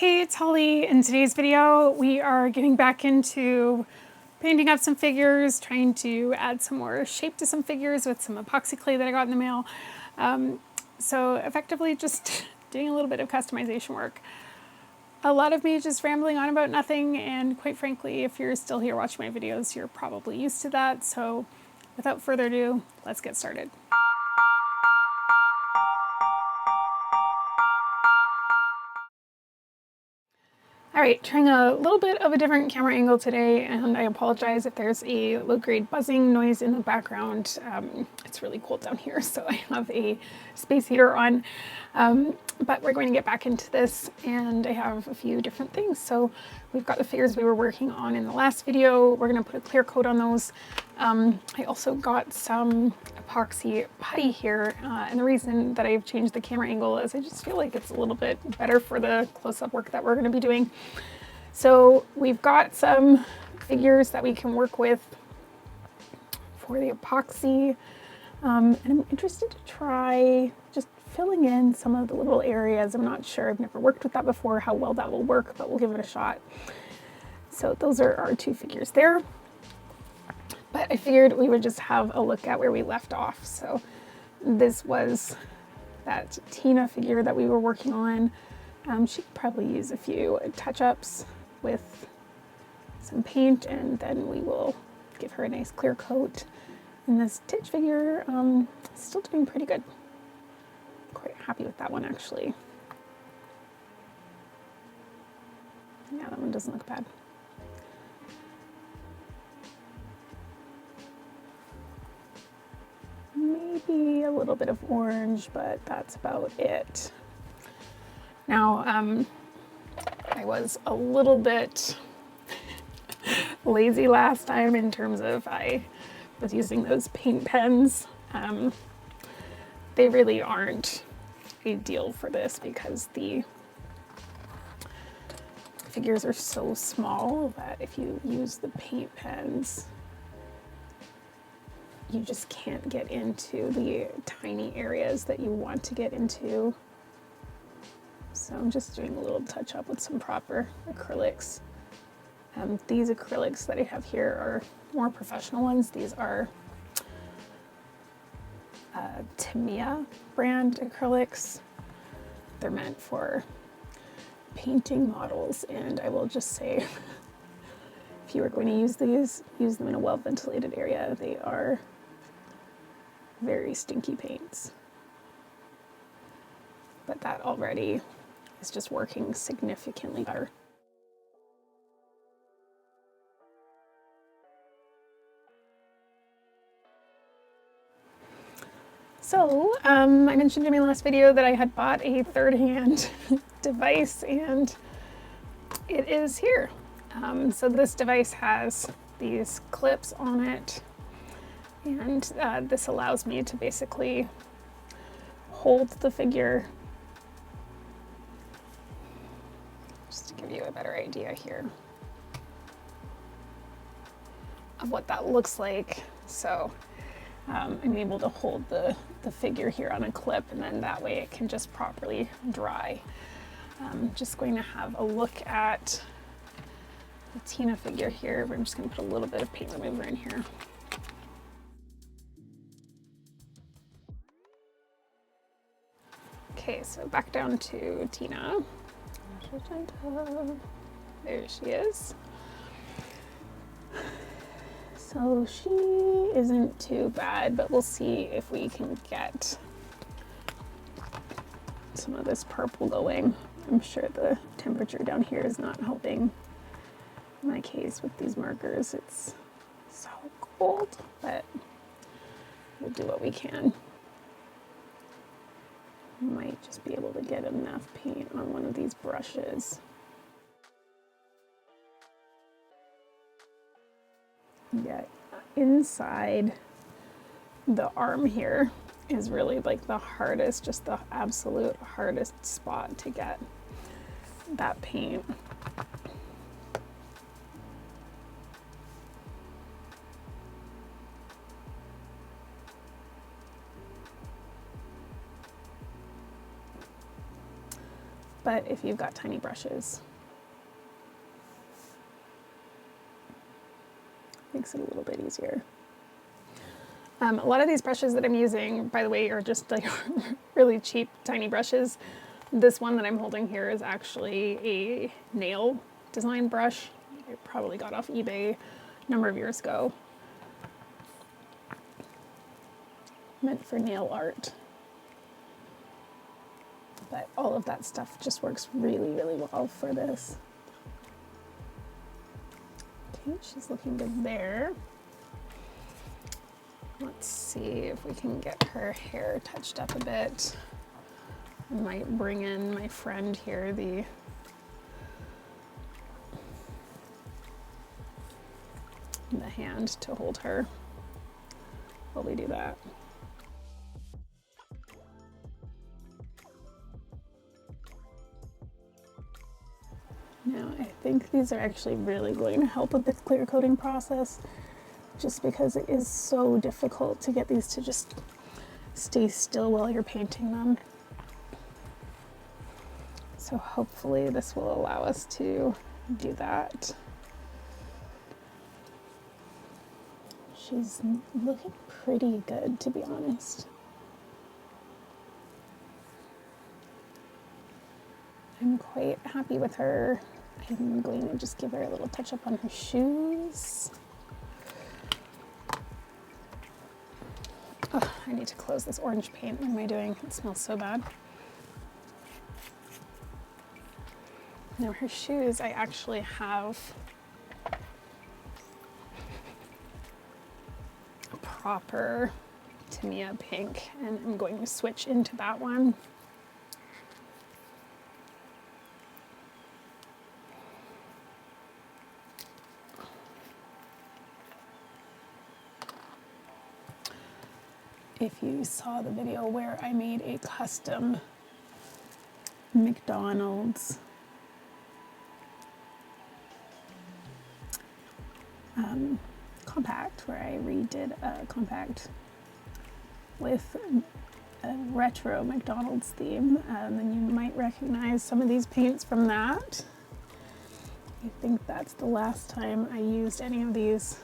Hey, it's Holly. In today's video, we are getting back into painting up some figures, trying to add some more shape to some figures with some epoxy clay that I got in the mail. So effectively just doing a little bit of customization work. A lot of me just rambling on about nothing, and quite frankly, if you're still here watching my videos, you're probably used to that. So without further ado, let's get started. All right, trying a little bit of a different camera angle today, and I apologize if there's a low-grade buzzing noise in the background. It's really cold down here, so I have a space heater on. But we're going to get back into this, and I have a few different things. So we've got the figures we were working on in the last video. We're going to put a clear coat on those. I also got some epoxy putty here, and the reason that I've changed the camera angle is I just feel like it's a little bit better for the close-up work that we're going to be doing. So we've got some figures that we can work with for the epoxy, and I'm interested to try just filling in some of the little areas. I'm not sure, I've never worked with that before, how well that will work, but we'll give it a shot. So those are our two figures there. But I figured we would just have a look at where we left off. So this was that Tina figure that we were working on. She could probably use a few touch-ups with some paint, and then we will give her a nice clear coat. And this Titch figure, still doing pretty good. Quite happy with that one, actually. Yeah, that one doesn't look bad. Maybe a little bit of orange, but that's about it. Now, I was a little bit lazy last time in terms of I was using those paint pens. They really aren't ideal for this because the figures are so small that if you use the paint pens, you just can't get into the tiny areas that you want to get into. So I'm just doing a little touch up with some proper acrylics. These acrylics that I have here are more professional ones. These are Tamiya brand acrylics. They're meant for painting models, and I will just say, if you are going to use these, use them in a well-ventilated area. They are very stinky paints. But that already is just working significantly better. So, I mentioned in my last video that I had bought a third-hand device, and it is here. So this device has these clips on it, and this allows me to basically hold the figure. Just to give you a better idea here of what that looks like. So I'm able to hold the figure here on a clip, and then that way it can just properly dry. I'm just going to have a look at the Tina figure here. I'm just going to put a little bit of paint remover in here. Okay, so back down to Tina. There she is. So she isn't too bad, but we'll see if we can get some of this purple going. I'm sure the temperature down here is not helping. In my case with these markers, it's so cold, but we'll do what we can. Might just be able to get enough paint on one of these brushes. Yeah, inside the arm here is really like the hardest, just the absolute hardest spot to get that paint. but if you've got tiny brushes, it makes it a little bit easier. A lot of these brushes that I'm using, by the way, are just like really cheap, tiny brushes. This one that I'm holding here is actually a nail design brush. I probably got off eBay a number of years ago. Meant for nail art. But all of that stuff just works really, really well for this. Okay, she's looking good there. Let's see if we can get her hair touched up a bit. I might bring in my friend here, the hand to hold her while we do that. Now, I think these are actually really going to help with the clear coating process, just because it is so difficult to get these to just stay still while you're painting them. So hopefully this will allow us to do that. She's looking pretty good, to be honest. I'm quite happy with her. I'm going to just give her a little touch up on her shoes. Oh, I need to close this orange paint. What am I doing? It smells so bad. Now her shoes, I actually have a proper Tamiya pink, and I'm going to switch into that one. If you saw the video where I made a custom McDonald's compact, where I redid a compact with a retro McDonald's theme, then you might recognize some of these paints from that. I think that's the last time I used any of these.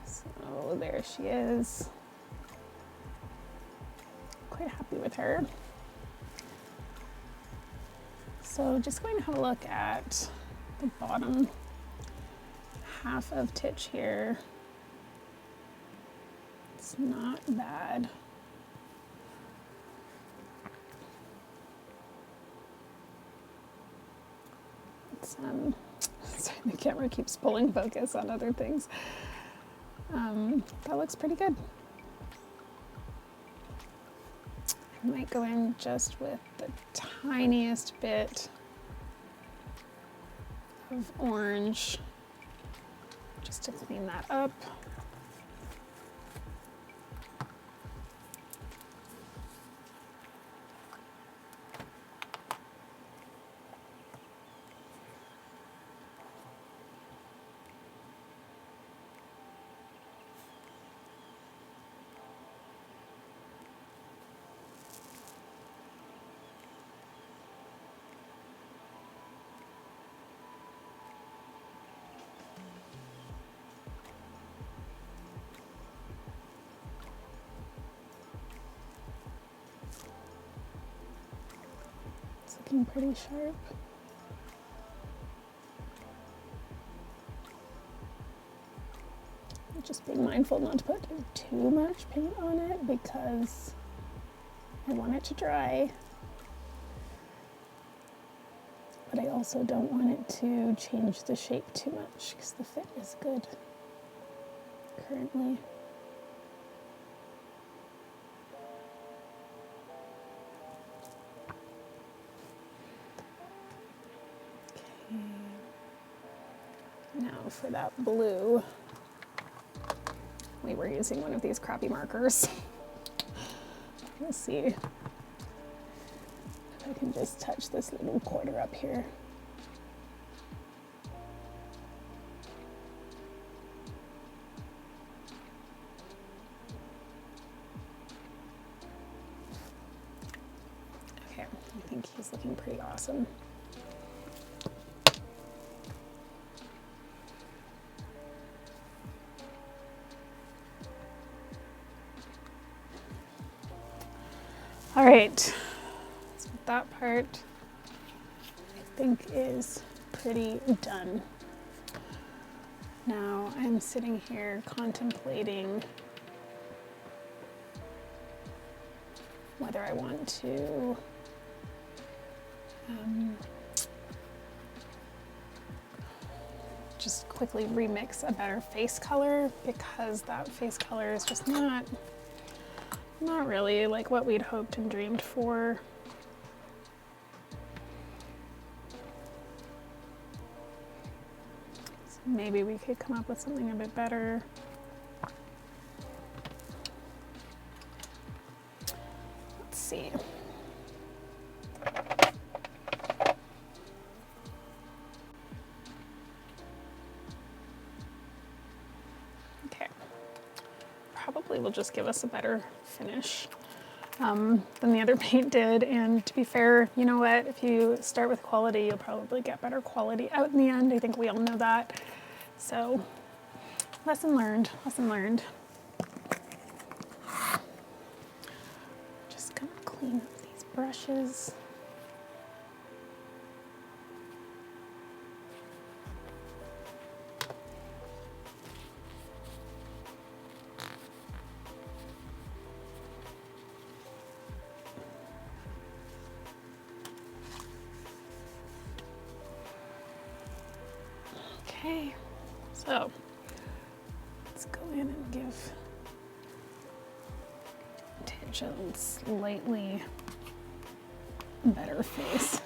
So there she is. Quite happy with her. So just going to have a look at the bottom half of Titch here. It's not bad. It's, sorry, the camera keeps pulling focus on other things. That looks pretty good. I might go in just with the tiniest bit of orange just to clean that up. Looking pretty sharp. Just being mindful not to put too much paint on it because I want it to dry, but I also don't want it to change the shape too much because the fit is good currently. Now for that blue, we were using one of these crappy markers. Let's see and just touch this little quarter up here. Okay, I think he's looking pretty awesome. All right, so that part I think is pretty done. Now I'm sitting here contemplating whether I want to just quickly remix a better face color, because that face color is just not really like what we'd hoped and dreamed for. So maybe we could come up with something a bit better. Let's see. Okay. Probably will just give us a better finish than the other paint did. And to be fair, you know what? If you start with quality, you'll probably get better quality out in the end. I think we all know that. So, lesson learned, lesson learned. Just gonna clean up these brushes. Okay, so let's go in and give Tidge a slightly better face.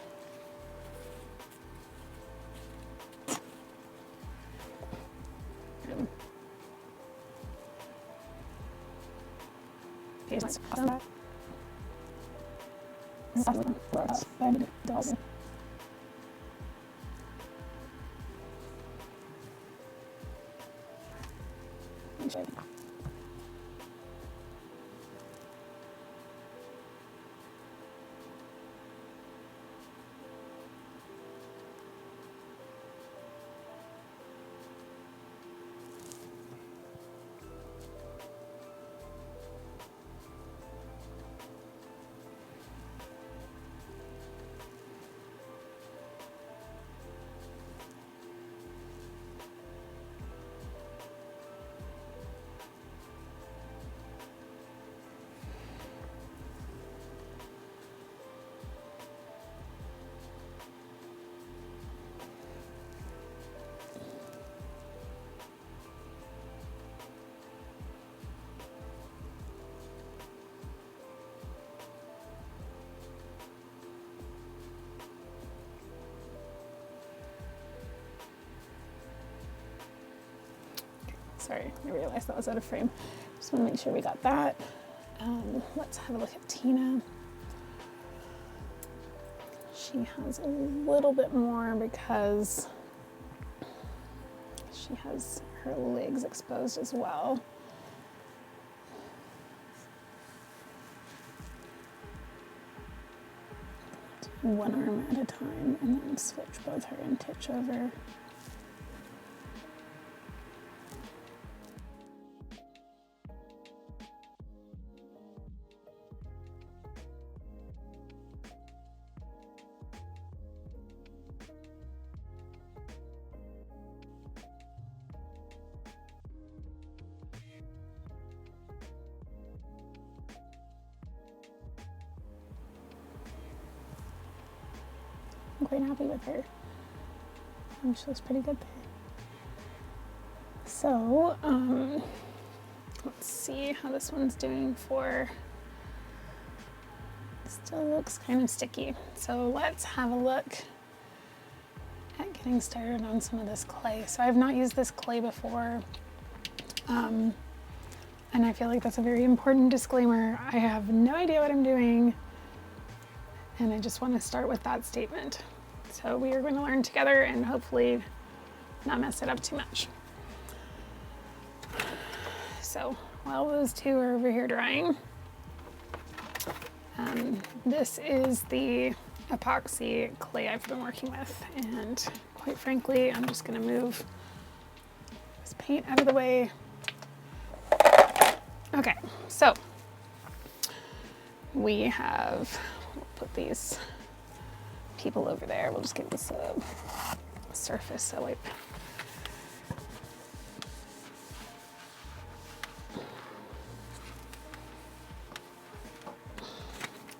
Face awesome. Sorry, I realized that was out of frame. Just want to make sure we got that. Let's have a look at Tina. She has a little bit more because she has her legs exposed as well. Do one arm at a time and then switch both her and Tidge over. I'm quite happy with her. She looks pretty good there. So, let's see how this one's doing for, still looks kind of sticky. So let's have a look at getting started on some of this clay. So I've not used this clay before. And I feel like that's a very important disclaimer. I have no idea what I'm doing. And I just want to start with that statement. So we are going to learn together and hopefully not mess it up too much. So while those two are over here drying, this is the epoxy clay I've been working with. And quite frankly, I'm just going to move this paint out of the way. Okay, so we have, we'll put these people over there. We'll just give this a surface wipe.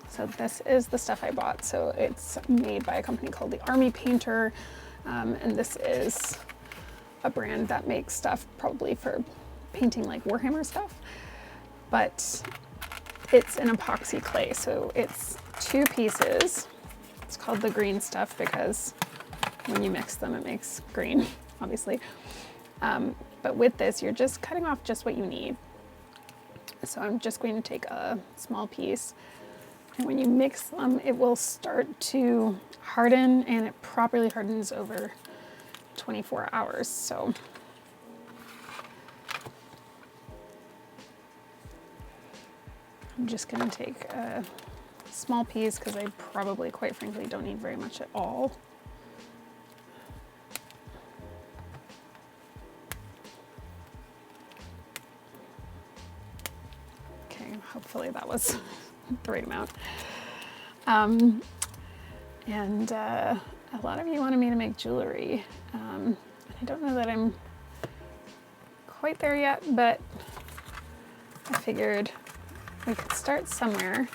So this is the stuff I bought. So it's made by a company called the Army Painter. And this is a brand that makes stuff probably for painting like Warhammer stuff. But it's an epoxy clay. So it's 2 pieces. It's called the green stuff because when you mix them, it makes green, obviously. But with this, you're just cutting off just what you need. So I'm just going to take a small piece. And when you mix them, it will start to harden, and it properly hardens over 24 hours. So I'm just going to take a small piece because I probably, quite frankly, don't need very much at all. Okay, hopefully that was the right amount. And a lot of you wanted me to make jewelry. I don't know that I'm quite there yet, but I figured we could start somewhere.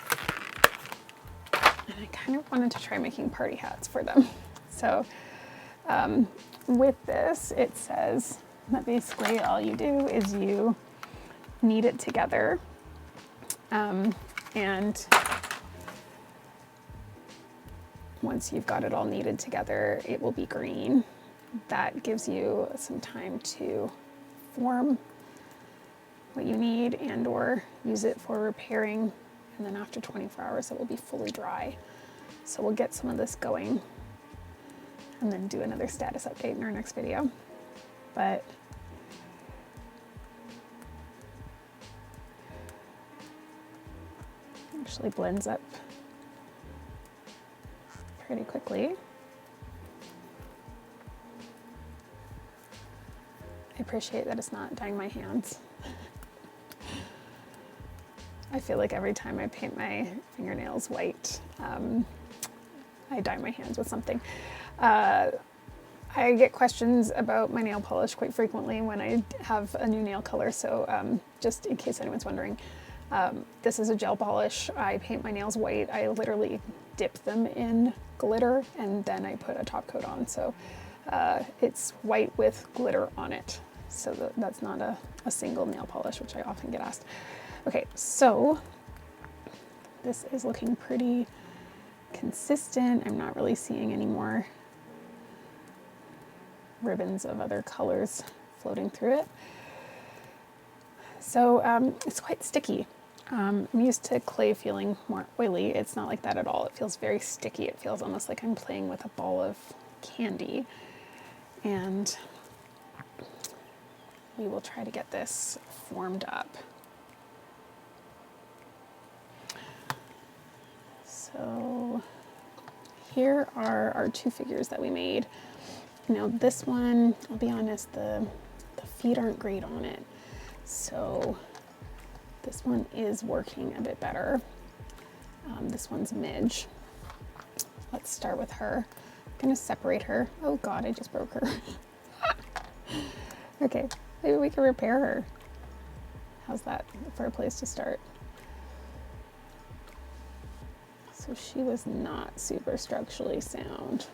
And I kind of wanted to try making party hats for them. So with this, it says that basically all you do is you knead it together. And once you've got it all kneaded together, it will be green. That gives you some time to form what you need and or use it for repairing. And then after 24 hours, it will be fully dry. So we'll get some of this going and then do another status update in our next video. But actually blends up pretty quickly. I appreciate that it's not dyeing my hands. I feel like every time I paint my fingernails white, I dye my hands with something. I get questions about my nail polish quite frequently when I have a new nail color, so just in case anyone's wondering, this is a gel polish. I paint my nails white. I literally dip them in glitter and then I put a top coat on. So it's white with glitter on it. So that's not a single nail polish, which I often get asked. Okay, so this is looking pretty consistent. I'm not really seeing any more ribbons of other colors floating through it. So it's quite sticky. I'm used to clay feeling more oily. It's not like that at all. It feels very sticky. It feels almost like I'm playing with a ball of candy. And we will try to get this formed up. So here are our 2 figures that we made. Now this one, I'll be honest, the feet aren't great on it. So this one is working a bit better. This one's Midge. Let's start with her. I'm gonna separate her. Oh God, I just broke her. Okay, maybe we can repair her. How's that for a place to start? So she was not super structurally sound.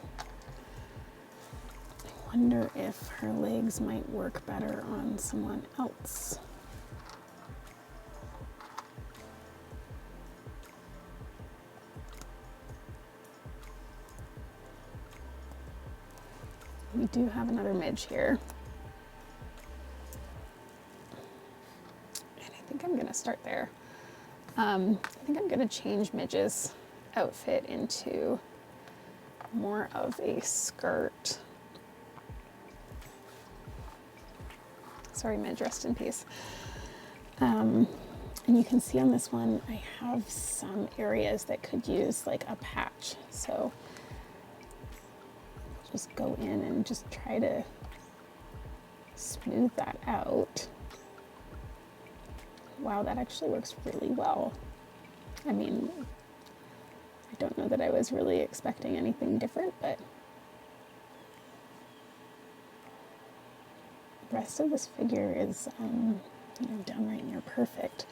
I wonder if her legs might work better on someone else. We do have another Midge here. And I think I'm gonna start there. I think I'm gonna change Midges outfit into more of a skirt. Sorry, Midge, rest in peace. And you can see on this one, I have some areas that could use like a patch. So just go in and just try to smooth that out. Wow, that actually works really well. I mean, I don't know that I was really expecting anything different, but the rest of this figure is you know, downright near perfect.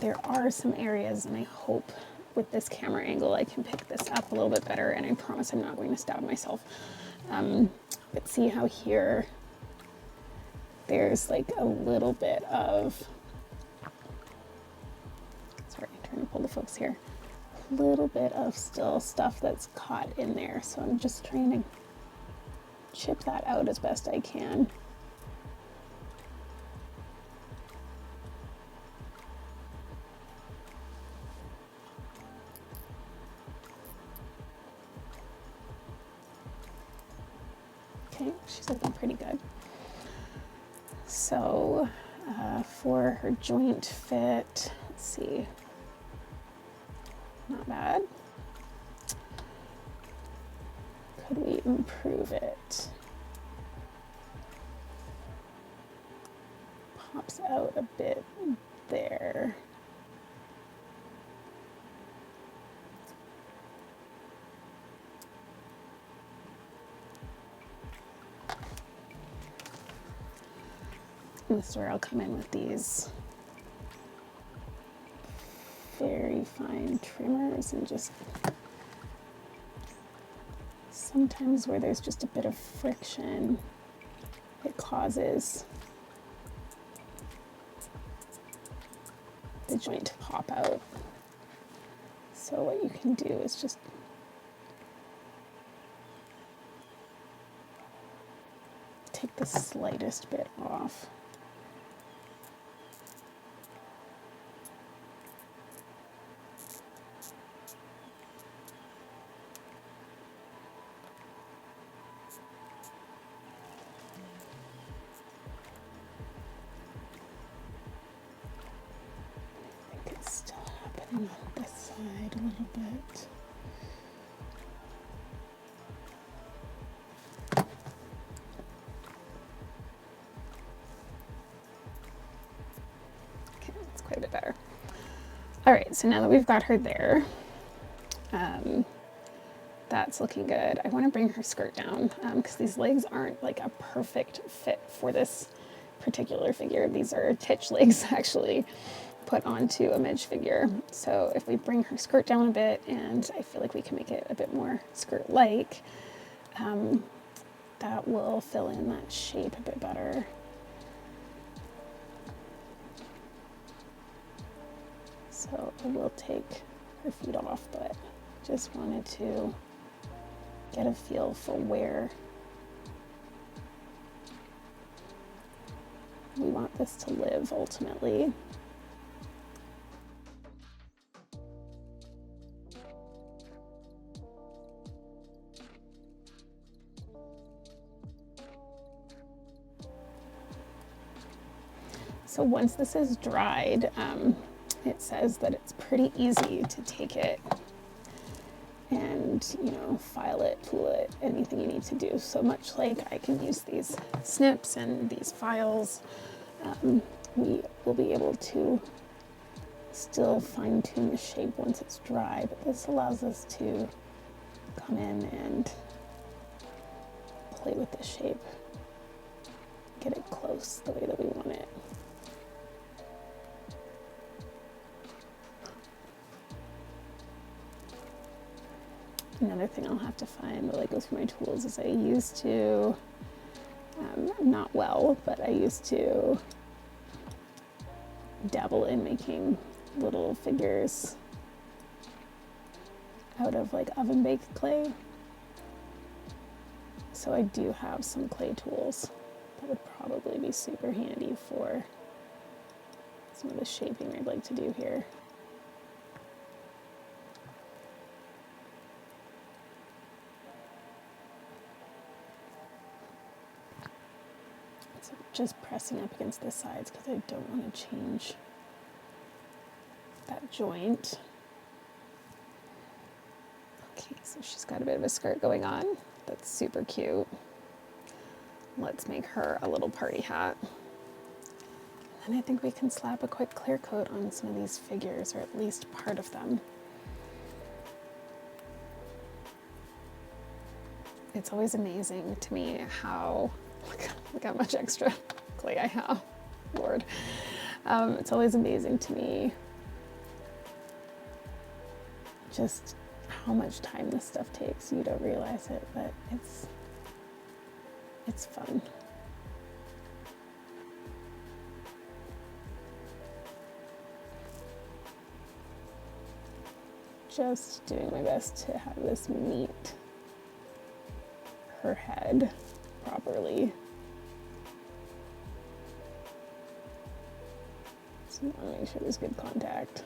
There are some areas, and I hope with this camera angle I can pick this up a little bit better, and I promise I'm not going to stab myself. But see how here there's like a little bit of, sorry, I'm trying to pull the focus here, a little bit of still stuff that's caught in there. So I'm just trying to chip that out as best I can. Okay, she's looking pretty good. So for her joint fit, let's see, not bad. Could we improve it? Pops out a bit there. And this is where I'll come in with these very fine trimmers and just sometimes where there's just a bit of friction, it causes the joint to pop out. So what you can do is just take the slightest bit off. On this side a little bit. Okay, that's quite a bit better. All right, so now that we've got her there, that's looking good. I want to bring her skirt down because these legs aren't like a perfect fit for this particular figure. These are Titch legs actually, put onto a Midge figure. So if we bring her skirt down a bit, and I feel like we can make it a bit more skirt-like, that will fill in that shape a bit better. So I will take her feet off, but just wanted to get a feel for where we want this to live ultimately. So once this is dried, it says that it's pretty easy to take it and, you know, file it, tool it, anything you need to do. So much like I can use these snips and these files, we will be able to still fine tune the shape once it's dry, but this allows us to come in and play with the shape, get it close the way that we want it. Another thing I'll have to find while I go through my tools is I used to, not well, but I used to dabble in making little figures out of like oven baked clay. So I do have some clay tools that would probably be super handy for this some of the shaping I'd like to do here. So just pressing up against the sides because I don't want to change that joint. Okay, so she's got a bit of a skirt going on. That's super cute. Let's make her a little party hat. And I think we can slap a quick clear coat on some of these figures, or at least part of them. It's always amazing to me how, look how much extra clay I have, Lord. It's always amazing to me just how much time this stuff takes. You don't realize it, but it's fun. Just doing my best to have this meet her head properly. So I want to make sure there's good contact.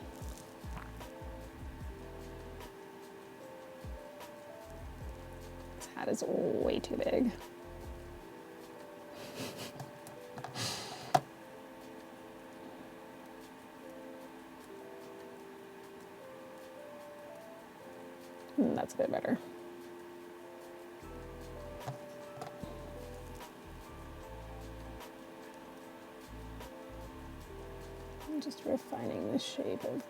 This hat is way too big. That's a bit better. I'm just refining the shape of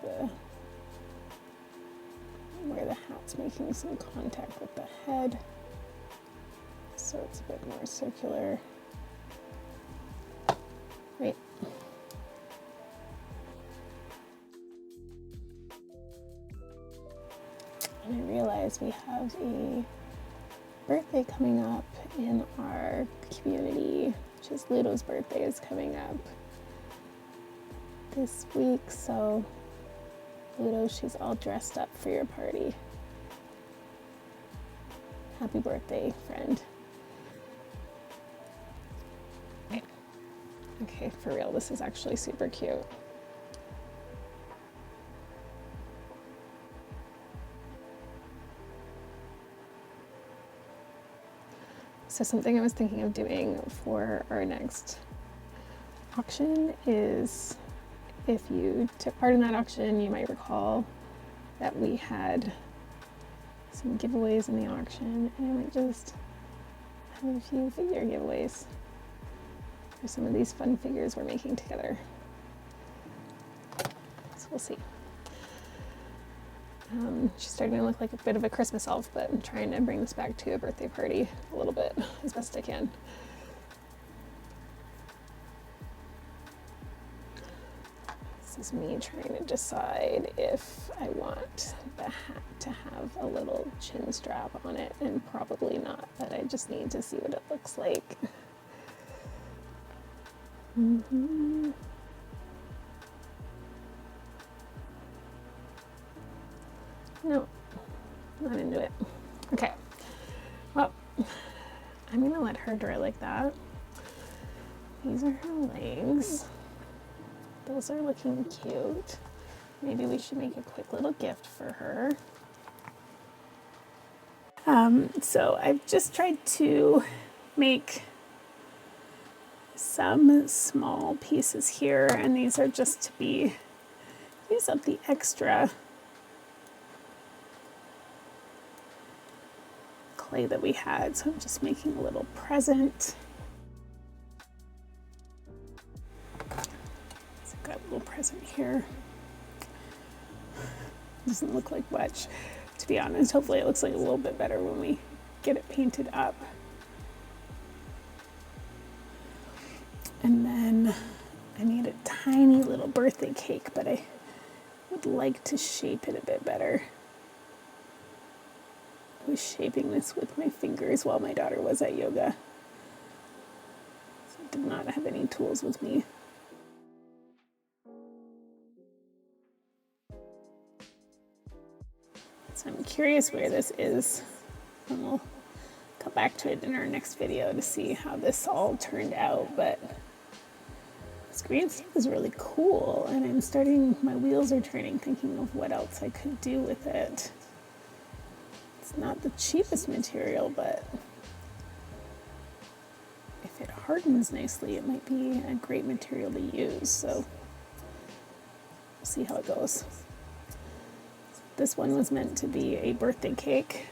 where the hat's making some contact with the head, so it's a bit more circular. Right. And I realize we have a birthday coming up in our community, which is Ludo's birthday is coming up this week. So Ludo, she's all dressed up for your party. Happy birthday, friend. Okay, for real, this is actually super cute. So something I was thinking of doing for our next auction is, if you took part in that auction, you might recall that we had some giveaways in the auction, and I might just have a few figure giveaways for some of these fun figures we're making together. So we'll see. She's starting to look like a bit of a Christmas elf, but I'm trying to bring this back to a birthday party a little bit as best I can. This is me trying to decide if I want the hat to have a little chin strap on it, and probably not, but I just need to see what it looks like. No, not into it. Okay, well, I'm gonna let her dry like that. These are her legs. Those are looking cute. Maybe we should make a quick little gift for her. So I've just tried to make some small pieces here, and these are just to use up the extra clay that we had. So I'm just making a little present. So I've got a little present here. Doesn't look like much, to be honest. Hopefully it looks like a little bit better when we get it painted up. And then I made a tiny little birthday cake, but I would like to shape it a bit better. I was shaping this with my fingers while my daughter was at yoga. So I did not have any tools with me. So I'm curious where this is, and we'll come back to it in our next video to see how this all turned out, but This green stuff is really cool, and I'm starting, my wheels are turning thinking of what else I could do with it. It's not the cheapest material, but if it hardens nicely, it might be a great material to use, so we'll see how it goes. This one was meant to be a birthday cake.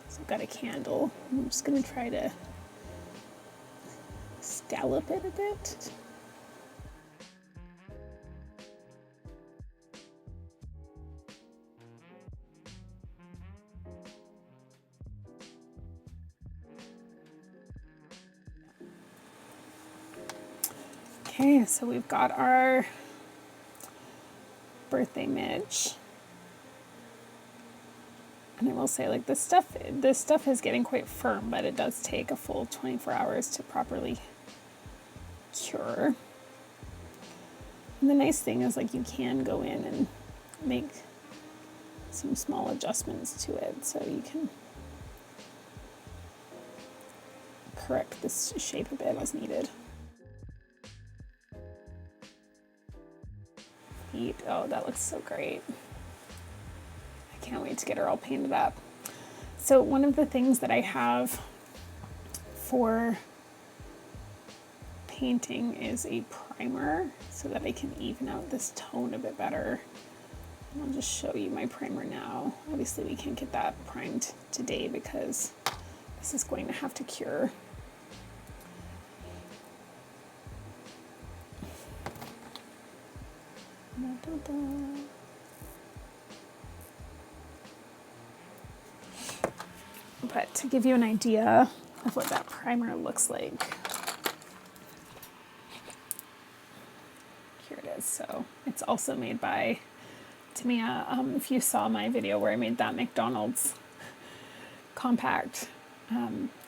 So I've got a candle. I'm just gonna try to scallop it a bit. Okay, so we've got our birthday midge. And I will say, like, this stuff is getting quite firm, but it does take a full 24 hours to properly cure. And the nice thing is, like, you can go in and make some small adjustments to it, so you can correct this shape a bit as needed. Oh, that looks so great. I can't wait to get her all painted up. So one of the things that I have for painting is a primer so that I can even out this tone a bit better. And I'll just show you my primer now. Obviously we can't get that primed today because this is going to have to cure. But to give you an idea of what that primer looks like, here it is. So it's also made by Tamia. If you saw my video where I made that McDonald's compact,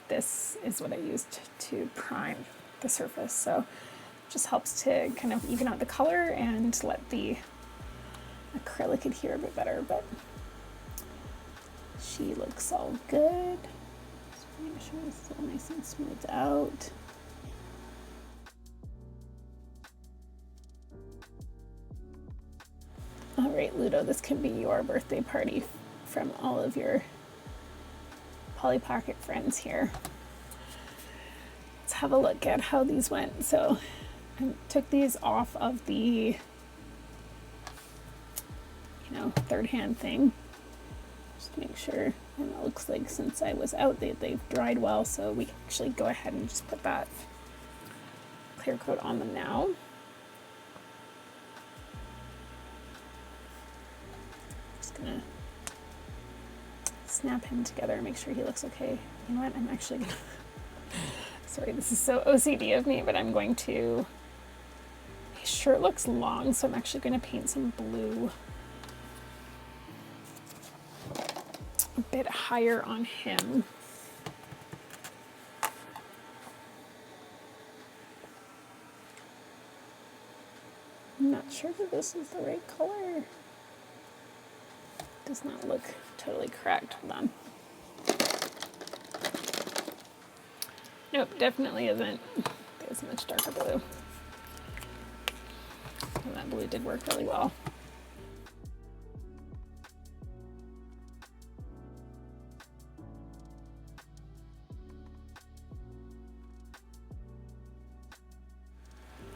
this is what I used to prime the surface. So it just helps to kind of even out the color and let the acrylic adhere a bit better, but she looks all good. Just make sure it's still nice and smoothed out. All right, Ludo, this can be your birthday party from all of your Polly Pocket friends here. Let's have a look at how these went. So I took these off of the, third hand thing, just to make sure. And it looks like since I was out, they've dried well, so we can actually go ahead and just put that clear coat on them now. Just gonna snap him together and make sure he looks okay. You know what, I'm actually gonna, sorry, this is so OCD of me, but I'm going to, his shirt looks long, so I'm actually gonna paint some blue a bit higher on him. I'm not sure that this is the right color. Does not look totally correct. Hold on. Nope, definitely isn't. There's a much darker blue. And that blue did work really well.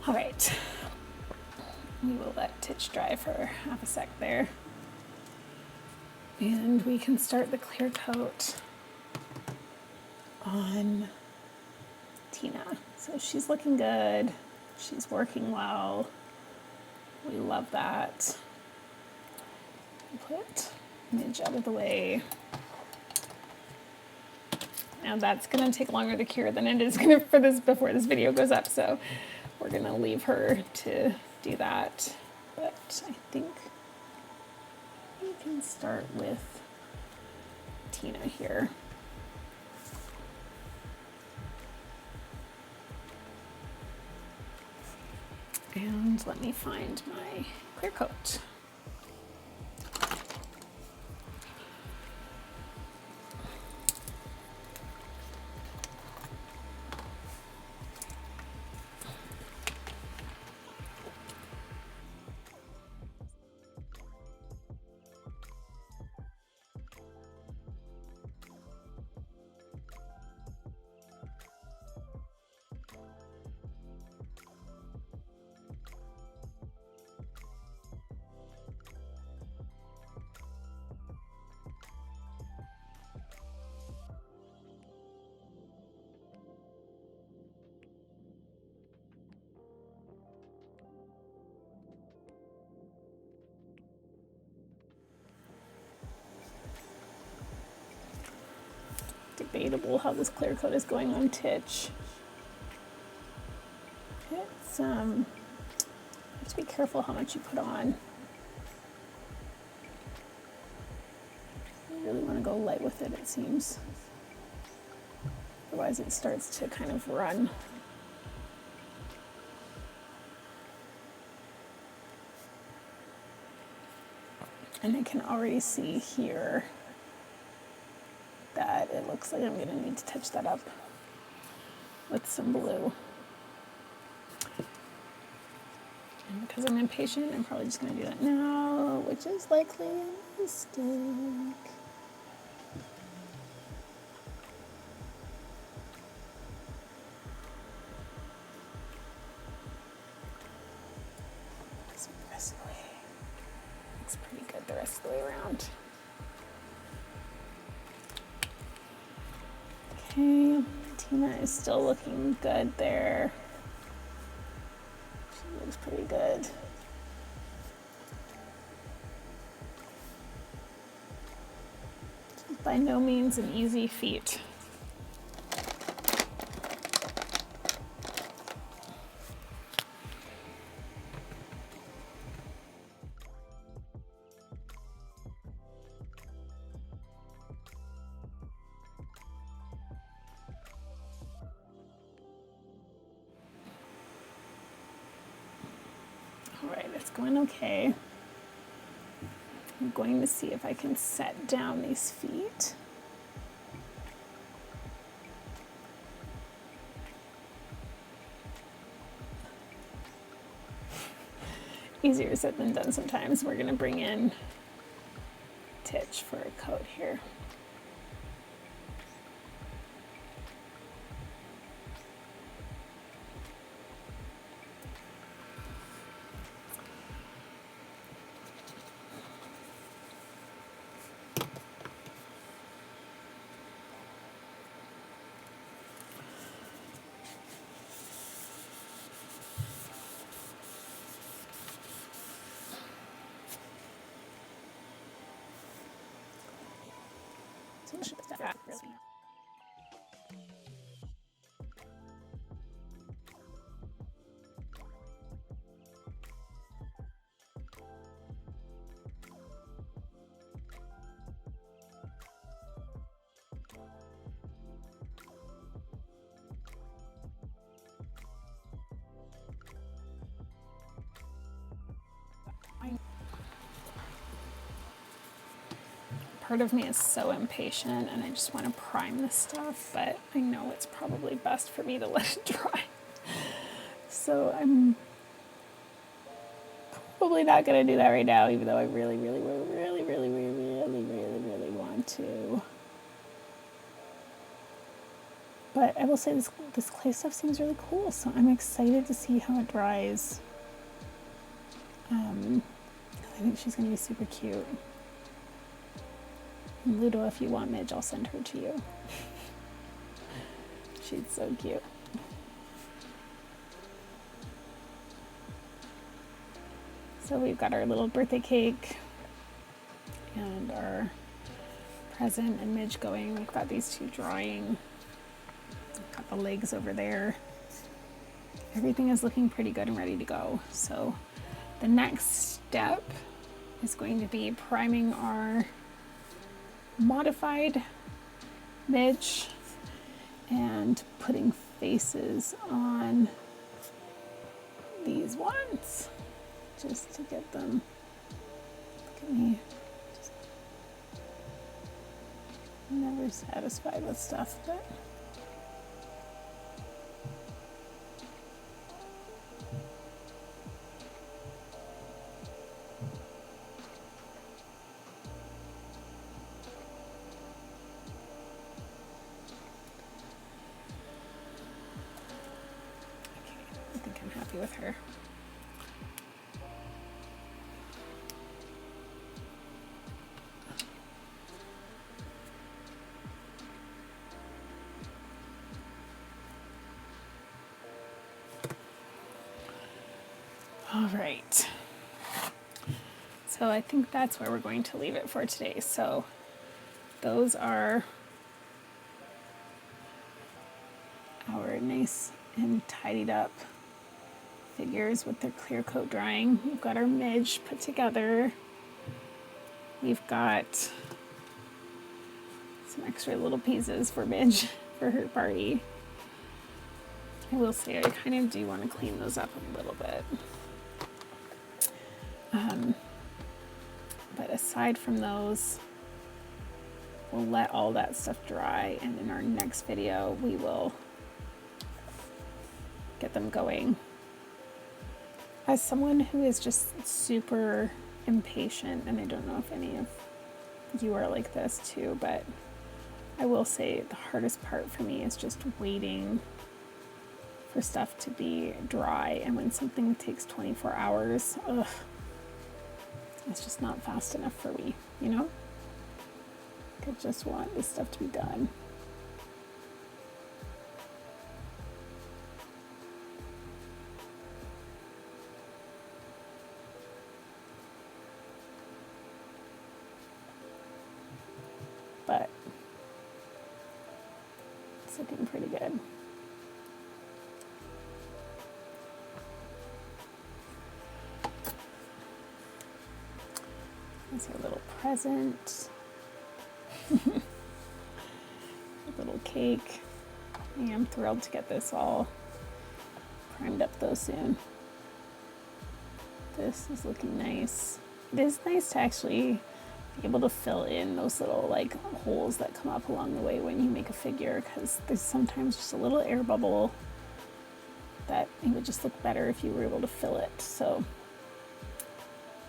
All right, we will let Titch dry for half a sec there. And we can start the clear coat on Tina. So she's looking good. She's working well. We love that. Put Midge out of the way. Now that's gonna take longer to cure than it is gonna for this before this video goes up. So we're gonna leave her to do that. But I think we can start with Tina here. And let me find my clear coat. debatable how this clear coat is going on Titch. It's, you have to be careful how much you put on. You really want to go light with it, it seems. Otherwise it starts to kind of run. And I can already see here that it looks like I'm going to need to touch that up with some blue. And because I'm impatient, I'm probably just going to do that now, which is likely a mistake. So the rest of the way, looks pretty good the rest of the way around. Okay, Tina is still looking good there. She looks pretty good. It's by no means an easy feat. All right, it's going okay. I'm going to see if I can set down these feet. Easier said than done sometimes. We're going to bring in Titch for a coat here. Part of me is so impatient and I just want to prime this stuff, but I know it's probably best for me to let it dry. So I'm probably not going to do that right now, even though I really want to. But I will say this clay stuff seems really cool, so I'm excited to see how it dries. I think she's going to be super cute. And Ludo, if you want Midge, I'll send her to you. She's so cute. So we've got our little birthday cake and our present and Midge going. We've got these two drying. We've got the legs over there. Everything is looking pretty good and ready to go. So the next step is going to be priming our modified Midge and putting faces on these ones just to get them. Look at me, just never satisfied with stuff, but with her. All right. So I think that's where we're going to leave it for today. So those are our nice and tidied up figures with their clear coat drying. We've got our midge put together. We've got some extra little pieces for Midge for her party. I will say I kind of do want to clean those up a little bit. But aside from those, we'll let all that stuff dry, and in our next video we will get them going. As someone who is just super impatient, and I don't know if any of you are like this too, but I will say the hardest part for me is just waiting for stuff to be dry, and when something takes 24 hours, ugh, it's just not fast enough for me, you know? I just want this stuff to be done. But it's looking pretty good. That's our little present. A little cake. I am thrilled to get this all primed up though soon. This is looking nice. It is nice to actually be able to fill in those little like holes that come up along the way when you make a figure, because there's sometimes just a little air bubble that it would just look better if you were able to fill it. So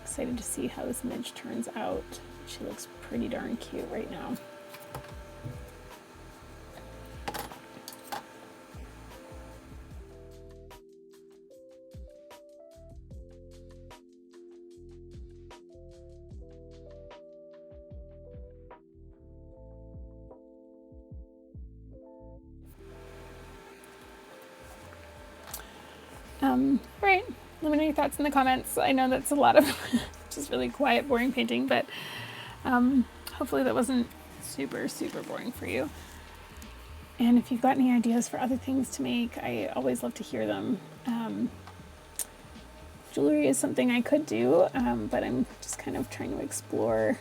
excited to see how this Midge turns out. She looks pretty darn cute right now. All right, let me know your thoughts in the comments. I know that's a lot of just really quiet, boring painting, but hopefully that wasn't super, super boring for you. And if you've got any ideas for other things to make, I always love to hear them. Jewelry is something I could do, but I'm just kind of trying to explore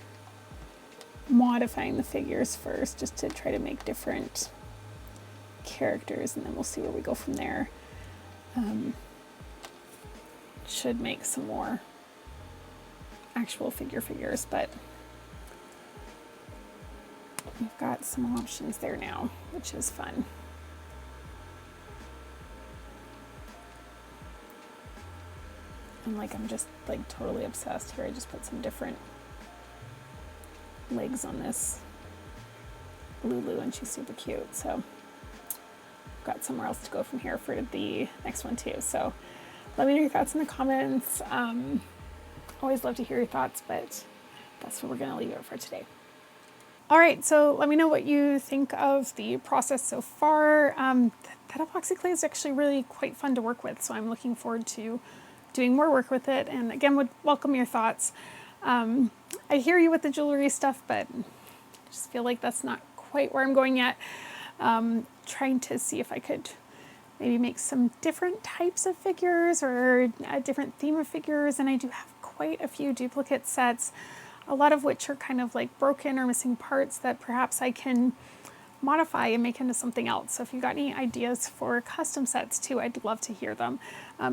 modifying the figures first, just to try to make different characters, and then we'll see where we go from there. Should make some more actual figures, but we've got some options there now, which is fun. And like, I'm just like totally obsessed here. I just put some different legs on this Lulu, and she's super cute. So got somewhere else to go from here for the next one too. So let me know your thoughts in the comments. Always love to hear your thoughts, but that's where we're gonna leave it for today. All right, so let me know what you think of the process so far. That epoxy clay is actually really quite fun to work with, so I'm looking forward to doing more work with it. And again, would welcome your thoughts. I hear you with the jewelry stuff, but I just feel like that's not quite where I'm going yet. Trying to see if I could maybe make some different types of figures or a different theme of figures. And I do have quite a few duplicate sets, a lot of which are kind of like broken or missing parts that perhaps I can modify and make into something else. So if you've got any ideas for custom sets too, I'd love to hear them.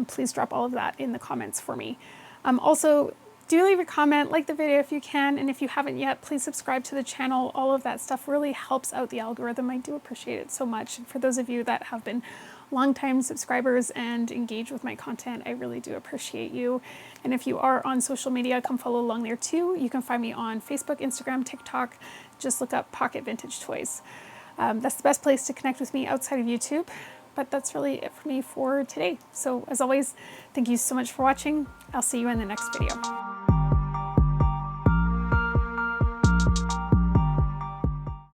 Please drop all of that in the comments for me. Also, do leave a comment, like the video if you can, and if you haven't yet, please subscribe to the channel. All of that stuff really helps out the algorithm. I do appreciate it so much. And for those of you that have been longtime subscribers and engage with my content, I really do appreciate you. And if you are on social media, come follow along there too. You can find me on Facebook, Instagram, TikTok. Just look up Pocket Vintage Toys. That's the best place to connect with me outside of YouTube. But that's really it for me for today. So as always, thank you so much for watching. I'll see you in the next video.